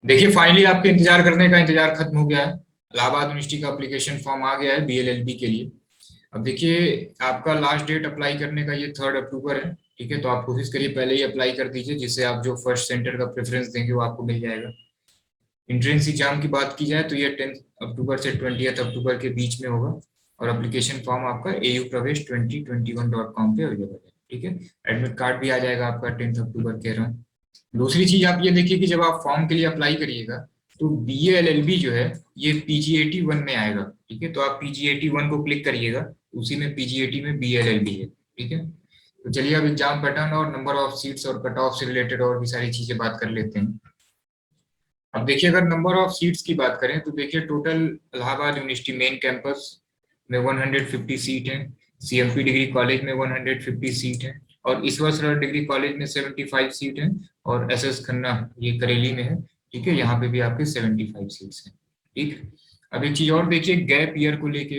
देखिए फाइनली आपके इंतजार करने का इंतजार खत्म हो गया है। इलाहाबाद यूनिवर्सिटी का एप्लीकेशन फॉर्म आ गया है बीएलएलबी के लिए। अब देखिए आपका लास्ट डेट अप्लाई करने का ये 3 अक्टूबर है। ठीक है, तो आप कोशिश करिए पहले ही अप्लाई कर दीजिए, जिससे आप जो फर्स्ट सेंटर का प्रेफरेंस देंगे वो आपको मिल जाएगा। एंट्रेंस एग्जाम की बात की जाए तो ये 10 अक्टूबर से 20 अक्टूबर के बीच में होगा। और एप्लीकेशन फॉर्म आपका aupravesh2021.com पे अवेलेबल है। ठीक है, एडमिट कार्ड भी आ जाएगा आपका 10 अक्टूबर के अराउंड। दूसरी चीज आप ये देखिए कि जब आप फॉर्म के लिए अप्लाई करिएगा तो BA LLB जो है ये PG 81 में आएगा। ठीक है, तो आप PG 81 को क्लिक करिएगा, उसी में PG 80 में BA LLB है। ठीक है, तो चलिए अब एग्जाम पैटर्न और नंबर ऑफ सीट्स और कट ऑफ से रिलेटेड और भी सारी चीजें बात कर लेते हैं। अब देखिए अगर नंबर ऑफ सीट्स की बात करें तो देखिए total Allahabad university main campus में 150 सीट है। CMP डिग्री कॉलेज में 150 सीट है। और ईश्वर डिग्री कॉलेज में 75 सीट है। और SS खन्ना ये करेली में है। ठीक है, यहाँ पे भी आपके 75 सीट्स हैं। ठीक, अब एक चीज और देखिए गैप ईयर को लेके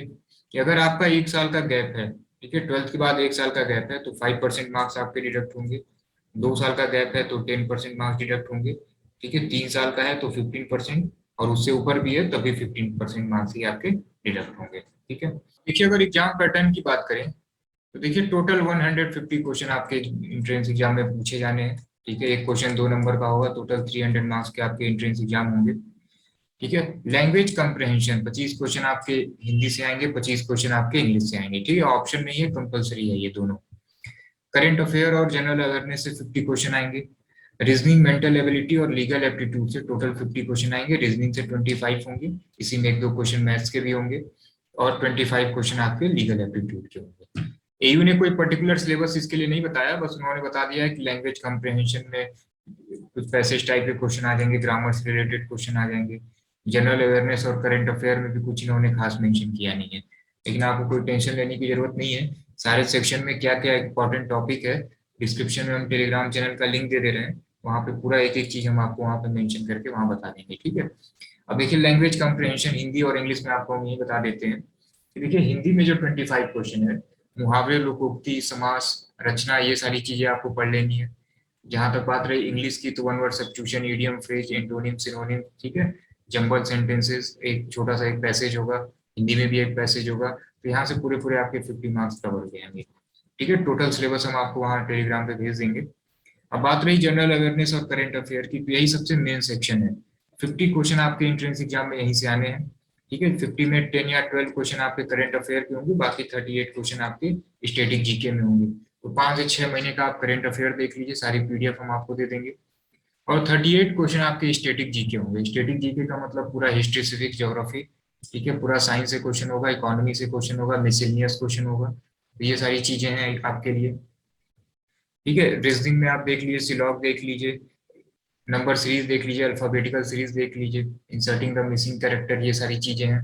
कि अगर आपका 1 साल का गैप है, ठीक है, 12th के बाद 1 साल का गैप है तो 5% मार्क्स आपके डिडक्ट होंगे। 2 साल का गैप है तो 10% मार्क्स डिडक्ट होंगे। ठीक है, 3 साल का है तो 15%। और उससे ऊपर भी है तभी 15% मार्क्स ही आपके डिडक्ट होंगे। ठीक है, देखिए अगर एग्जाम पैटर्न की बात करें तो देखिए टोटल 150 क्वेश्चन आपके एंट्रेंस एग्जाम में पूछे जाने हैं। ठीक है, एक क्वेश्चन 2 नंबर का होगा, टोटल 300 मार्क्स के आपके एंट्रेंस एग्जाम होंगे। ठीक है, लैंग्वेज कंप्रहेंशन 25 क्वेश्चन आपके हिंदी से आएंगे, 25 क्वेश्चन आपके इंग्लिश से आएंगे। ठीक है, ऑप्शन नहीं है, कंपलसरी है ये दोनों। करंट अफेयर और जनरल अवेयरनेस से 50 क्वेश्चन आएंगे। रीजनिंग, मेंटल एबिलिटी और लीगल एप्टीट्यूड से टोटल 50 क्वेश्चन आएंगे। रीजनिंग से 25 होंगे, इसी में 1-2 क्वेश्चन मैथ्स के भी होंगे। और 25 क्वेश्चन आपके लीगल एप्टीट्यूड के होंगे। एयू ने कोई पर्टिकुलर सिलेबस इसके लिए नहीं बताया, बस उन्होंने बता दिया है कि लैंग्वेज कॉम्प्रिहेंशन में कुछ पैसेज टाइप के क्वेश्चन आ जाएंगे, ग्रामर से रिलेटेड क्वेश्चन आ जाएंगे। जनरल अवेयरनेस और करंट अफेयर में भी कुछ इन्होंने खास मेंशन किया नहीं है। लेकिन आपको कोई टेंशन लेने की जरूरत नहीं है। सारे सेक्शन में क्या क्या इंपॉर्टेंट टॉपिक है, डिस्क्रिप्शन में हम टेलीग्राम चैनल का लिंक दे रहे हैं, वहाँ पे पूरा एक एक चीज हम आपको वहाँ पे मेंशन करके वहाँ बता देंगे। ठीक है, अब देखिए लैंग्वेज कॉम्प्रिहेंशन हिंदी और इंग्लिश में आपको हम यही बता देते हैं कि देखिए हिंदी में जो 25 क्वेश्चन है, मुहावरे, लोकोक्ति, समास, रचना, ये सारी चीजें आपको पढ़ लेनी है। जहां तक बात रही इंग्लिश की तो one word substitution, idiom, phrase, antonym, synonym. ठीक है, जंबल सेंटेंसेस, एक छोटा सा एक पैसेज होगा, हिंदी में भी एक पैसेज होगा। तो यहाँ से पूरे पूरे आपके 50 मार्क्स कवर हो जाएंगे। ठीक है, टोटल सिलेबस हम आपको वहाँ टेलीग्राम पे भेज देंगे। अब बात रही जनरल अवेयरनेस और करंट अफेयर की, तो यही सबसे मेन सेक्शन है। 50 क्वेश्चन आपके एंट्रेंस एग्जाम में यहीं से आने हैं। ठीक है, 50 में 10 या 12 क्वेश्चन आपके करंट अफेयर के होंगे, बाकी 38 क्वेश्चन आपके स्टैटिक जीके में होंगे। तो 5 से 6 महीने का आप करंट अफेयर देख लीजिए, सारी PDF हम आपको दे देंगे। और 38 क्वेश्चन आपके स्टैटिक जीके होंगे। स्टैटिक जीके का मतलब पूरा हिस्ट्री, सिविक, ज्योग्राफी। ठीक है, पूरा साइंस से क्वेश्चन होगा, इकोनॉमी से क्वेश्चन होगा, मिसलेनियस क्वेश्चन होगा। तो ये सारी चीजें हैं आपके लिए। ठीक है, रीजनिंग में आप देख लीजिए, सिलॉग देख लीजिए, नंबर सीरीज देख लीजिए, अल्फाबेटिकल सीरीज देख लीजिए, इंसर्टिंग द मिसिंग कैरेक्टर, ये सारी चीजें हैं।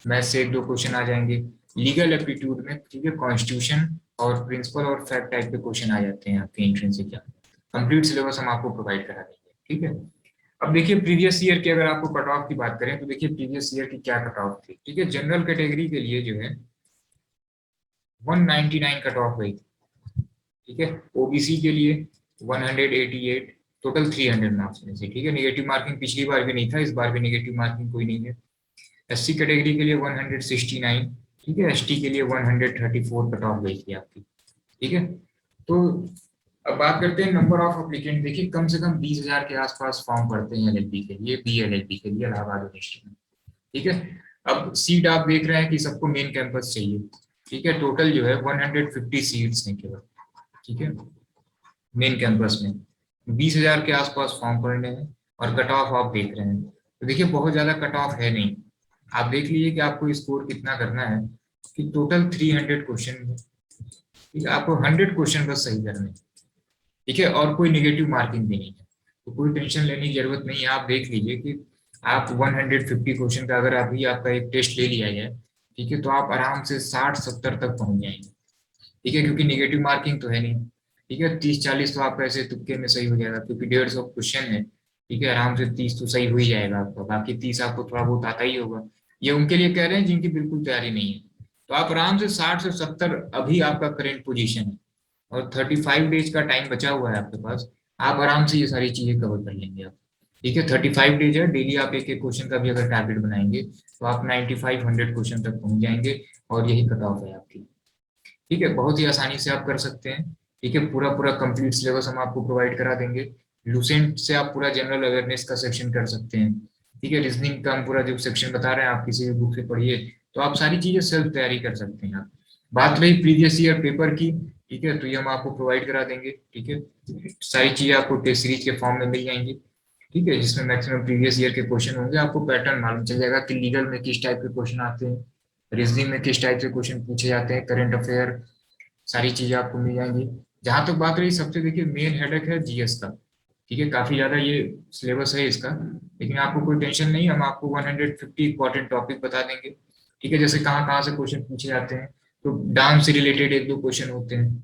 मैथ से 1-2 क्वेश्चन आ जाएंगे। लीगल एप्टीट्यूड में ठीक है कॉन्स्टिट्यूशन और प्रिंसिपल और फैक्ट टाइप के क्वेश्चन आ जाते हैं आपके एंट्रेंस एग्जाम। कंप्लीट सिलेबस हम आपको प्रोवाइड करा देंगे। ठीक है, अब देखिए प्रीवियस ईयर की अगर आपको कट ऑफ की बात करें तो देखिए प्रीवियस ईयर की क्या कट ऑफ थी। ठीक है, जनरल कैटेगरी के लिए जो है 199 कट ऑफ गई थी। ठीक है, OBC के लिए 188, टोटल 300 मार्क्स में से। ठीक है, नेगेटिव मार्किंग पिछली बार भी नहीं था, इस बार भी नेगेटिव मार्किंग कोई नहीं है। SC कैटेगरी के लिए 169। ठीक है, ST के लिए 134 कट ऑफ गई थी आपकी। ठीक है, तो अब बात करते हैं नंबर ऑफ अप्लीकेंट। देखिए कम से कम 20,000 के आसपास फॉर्म पड़ते हैं LLB के लिए, BLLB के लिए इलाहाबाद यूनिवर्सिटी में। ठीक है, अब सीट आप देख रहे हैं कि सबको मेन कैंपस चाहिए। ठीक है, टोटल जो है 150 सीट्स हैं केवल। ठीक है, मेन कैंपस में 20,000 के आसपास फॉर्म पड़ने हैं। और कट ऑफ आप देख रहे हैं तो देखिए बहुत ज्यादा कट ऑफ है नहीं। आप देख लीजिए कि आपको स्कोर कितना करना है, कि टोटल 300 क्वेश्चन है। ठीक है, आपको 100 क्वेश्चन बस सही करने हैं। ठीक है, और कोई नेगेटिव मार्किंग भी नहीं है, तो कोई टेंशन लेने की जरूरत नहीं है। आप देख लीजिए कि आप 150 क्वेश्चन का अगर अभी आपका एक टेस्ट ले लिया जाए, ठीक है, तो आप आराम से 60-70 तक पहुंच जाएंगे। ठीक है, क्योंकि नेगेटिव मार्किंग तो है नहीं। ठीक है, 30-40 तो आपका ऐसे तुक्के में सही हो जाएगा, क्योंकि 150 क्वेश्चन है। ठीक है, आराम से 30 तो सही हो ही जाएगा आपका, बाकी 30 आपको थोड़ा बहुत आता ही होगा। ये उनके लिए कह रहे हैं जिनकी बिल्कुल तैयारी नहीं है। तो आप आराम से 60 से 70 अभी आपका करेंट पोजीशन है, और 35 डेज का टाइम बचा हुआ है आपके पास। आप आराम से ये सारी चीजें कवर कर लेंगे आप। ठीक है। 35 डेज है, डेली आप एक एक क्वेश्चन का भी अगर टारगेट बनाएंगे तो आप 9500 क्वेश्चन तक पहुंच जाएंगे, और यही कट ऑफ है आपकी। ठीक है, बहुत ही आसानी से आप कर सकते हैं। ठीक है, पूरा पूरा कंप्लीट सिलेबस हम आपको प्रोवाइड करा देंगे। लूसेंट से आप पूरा जनरल अवेयरनेस का सेक्शन कर सकते हैं। ठीक है, रीजनिंग का हम पूरा जो सेक्शन बता रहे हैं आप किसी भी बुक से पढ़िए, तो आप सारी चीजें सेल्फ तैयारी कर सकते हैं आप। बात रही प्रीवियस ईयर पेपर की, ठीक है, तो ये हम आपको प्रोवाइड करा देंगे। ठीक है, सारी चीजें आपको टेस्ट सीरीज के फॉर्म में मिल जाएंगी। ठीक है, जिसमें मैक्सिमम प्रीवियस ईयर के क्वेश्चन होंगे, आपको पैटर्न मालूम चल जाएगा कि लीगल में किस टाइप के क्वेश्चन आते हैं, रीजनिंग में किस टाइप से क्वेश्चन पूछे जाते हैं, करंट अफेयर, सारी चीजें आपको मिल जाएंगी। जहां तक बात रही सबसे, देखिए मेन हेडेक है जीएस का। ठीक है, काफी ज्यादा ये सिलेबस है इसका, लेकिन आपको कोई टेंशन नहीं, हम आपको 150 इंपॉर्टेंट टॉपिक बता देंगे। ठीक है, जैसे कहाँ कहाँ से क्वेश्चन पूछे जाते हैं, तो डांस से रिलेटेड एक दो क्वेश्चन होते हैं,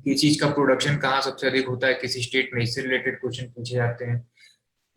किस चीज का प्रोडक्शन कहाँ सबसे अधिक होता है किसी स्टेट में, इससे रिलेटेड क्वेश्चन पूछे जाते हैं।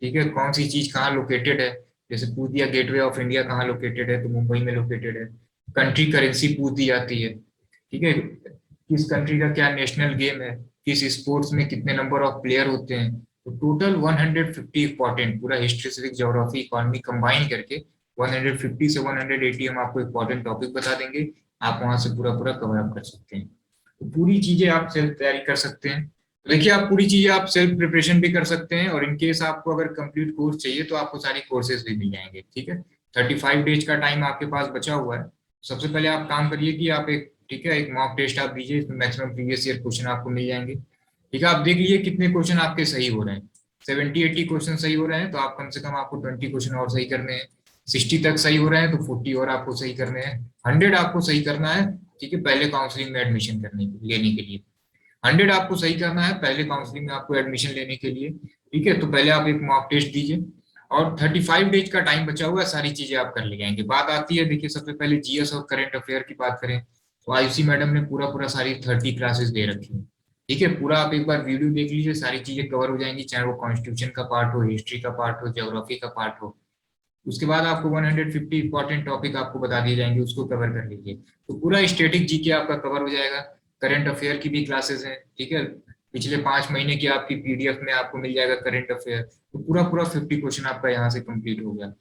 ठीक है, कौन सी चीज कहाँ लोकेटेड है, जैसे पूछ दिया गेटवे ऑफ इंडिया कहाँ लोकेटेड है, तो मुंबई में लोकेटेड है। कंट्री करेंसी पूछ दी जाती है। ठीक है, किस कंट्री का क्या नेशनल गेम है, किस स्पोर्ट्स में कितने नंबर ऑफ प्लेयर होते हैं। तो टोटल 150 इंपॉर्टेंट, पूरा history civic geography economy combine करके 150 से 180 हम आपको इंपॉर्टेंट टॉपिक बता देंगे। आप वहां से पूरा पूरा कवर अप कर सकते हैं। तो पूरी चीजें आप सेल्फ तैयारी कर सकते हैं। तो देखिए, आप पूरी चीजें आप सेल्फ प्रिपरेशन भी कर सकते हैं, और इनकेस आपको अगर कंप्लीट कोर्स चाहिए तो आपको सारी कोर्सेज भी मिल जाएंगे। ठीक है, 35 डेज का टाइम आपके पास बचा हुआ है। सबसे पहले आप काम करिए कि आप एक, ठीक है, एक मॉक टेस्ट आप दीजिए, इसमें मैक्सिमम प्रीवियस ईयर क्वेश्चन आपको मिल जाएंगे। ठीक है, आप देख लीजिए कितने क्वेश्चन आपके सही हो रहे हैं। 70-80 क्वेश्चन सही हो रहे हैं तो आप कम से कम आपको 20 क्वेश्चन और सही करने हैं। 60 तक सही हो रहे हैं तो 40 और आपको सही करने हैं। 100 आपको सही करना है। ठीक है, पहले काउंसलिंग में एडमिशन लेने के लिए 100 आपको सही करना है पहले काउंसलिंग में आपको एडमिशन लेने के लिए। ठीक है, तो पहले आप एक मॉक टेस्ट दीजिए, और 35 डेज का टाइम बचा हुआ है, सारी चीजें आप कर ले जाएंगे। बात आती है, देखिए सबसे पहले जीएस और करंट अफेयर की बात करें, तो आयुषी मैडम ने पूरा पूरा सारी 30 क्लासेस दे रखी है। ठीक है, पूरा आप एक बार वीडियो देख लीजिए, सारी चीजें कवर हो जाएंगी, चाहे वो कॉन्स्टिट्यूशन का पार्ट हो, हिस्ट्री का पार्ट हो, ज्योग्राफी का पार्ट हो। उसके बाद आपको 150 इंपॉर्टेंट टॉपिक आपको बता दिए जाएंगे, उसको कवर कर लीजिए। तो पूरा स्टैटिक जीके आपका कवर हो जाएगा। करंट अफेयर की भी क्लासेस हैं। ठीक है, पिछले 5 महीने की आपकी पीडीएफ में आपको मिल जाएगा करंट अफेयर। तो पूरा पूरा 50 क्वेश्चन आपका यहाँ से कंप्लीट हो गया।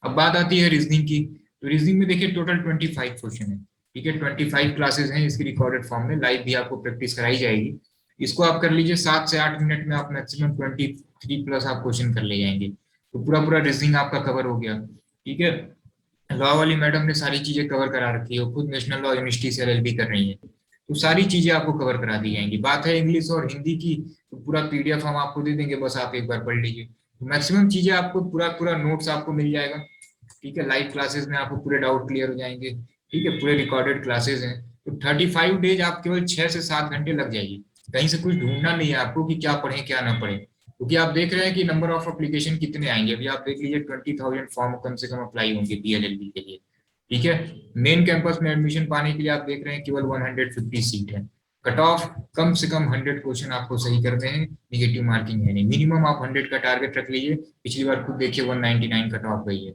अब बात आती है रीजनिंग की, तो रीजनिंग में देखिए टोटल 25 क्वेश्चन है। ठीक है, 25 क्लासेस हैं इसकी, रिकॉर्डेड फॉर्म में लाइव भी आपको प्रैक्टिस कराई जाएगी। इसको आप कर लीजिए 7 से 8 मिनट में, आप मैक्सिमम 23+ आप क्वेश्चन कर ले जाएंगे। तो पूरा पूरा रीजनिंग आपका कवर हो गया। ठीक है, लॉ वाली मैडम ने सारी चीजें कवर करा रखी है, वो खुद नेशनल लॉ यूनिवर्सिटी से एलएलबी कर रही है, तो सारी चीजें आपको कवर करा दी जाएंगी। बात है इंग्लिश और हिंदी की, तो पूरा पीडीएफ हम आपको दे देंगे, बस आप एक बार पढ़ लीजिए। तो मैक्सिमम चीजें आपको पूरा पूरा नोट्स आपको मिल जाएगा। ठीक है, लाइव क्लासेस में आपको पूरे डाउट क्लियर हो जाएंगे। ठीक है, पूरे रिकॉर्डेड क्लासेस हैं। तो 35 डेज आप केवल 6 से 7 घंटे लग जाएगी। कहीं से कुछ ढूंढना नहीं है आपको कि क्या पढ़े क्या ना पढ़े, क्योंकि आप देख रहे हैं कि नंबर ऑफ एप्लीकेशन कितने आएंगे। अभी आप देख लीजिए 20,000 फॉर्म कम से कम अप्लाई होंगे बीएलएलबी के लिए। ठीक है, मेन कैंपस में एडमिशन पाने के लिए आप देख रहे हैं केवल 150 सीट है। कट ऑफ कम से कम 100 क्वेश्चन आपको सही करते हैं, निगेटिव मार्किंग है नहीं। मिनिमम आप 100 का टारगेट रख लीजिए, पिछली बार खुद देखिए 199 कट ऑफ गई है।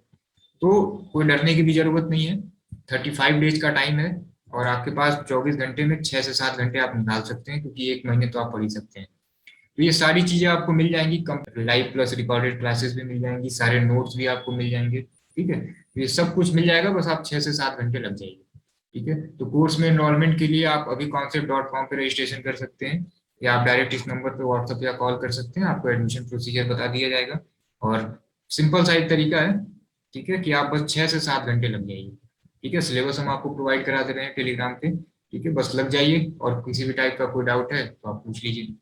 तो कोई डरने की भी जरूरत नहीं है। 35 डेज का टाइम है, और आपके पास 24 घंटे में 6 से 7 घंटे आप निकाल सकते हैं, क्योंकि एक महीने तो आप पढ़ ही सकते हैं। तो ये सारी चीजें आपको मिल जाएंगी, come live plus recorded classes भी मिल जाएंगी, सारे नोट्स भी आपको मिल जाएंगे। ठीक है, तो ये सब कुछ मिल जाएगा, बस आप 6 से 7 घंटे लग जाएगी। ठीक है, तो कोर्स में एनरोलमेंट के लिए आप अभी concept.com पे रजिस्ट्रेशन कर सकते हैं, या आप डायरेक्ट इस नंबर पे व्हाट्सएप या कॉल कर सकते हैं, आपको एडमिशन प्रोसीजर बता दिया जाएगा। और सिंपल सा एक तरीका है, ठीक है, कि आप बस 6 से 7 घंटे लग जाएगी। ठीक है, सिलेबस हम आपको प्रोवाइड करा दे रहे हैं टेलीग्राम पे। ठीक है, बस लग जाइए, और किसी भी टाइप का कोई डाउट है तो आप पूछ लीजिए।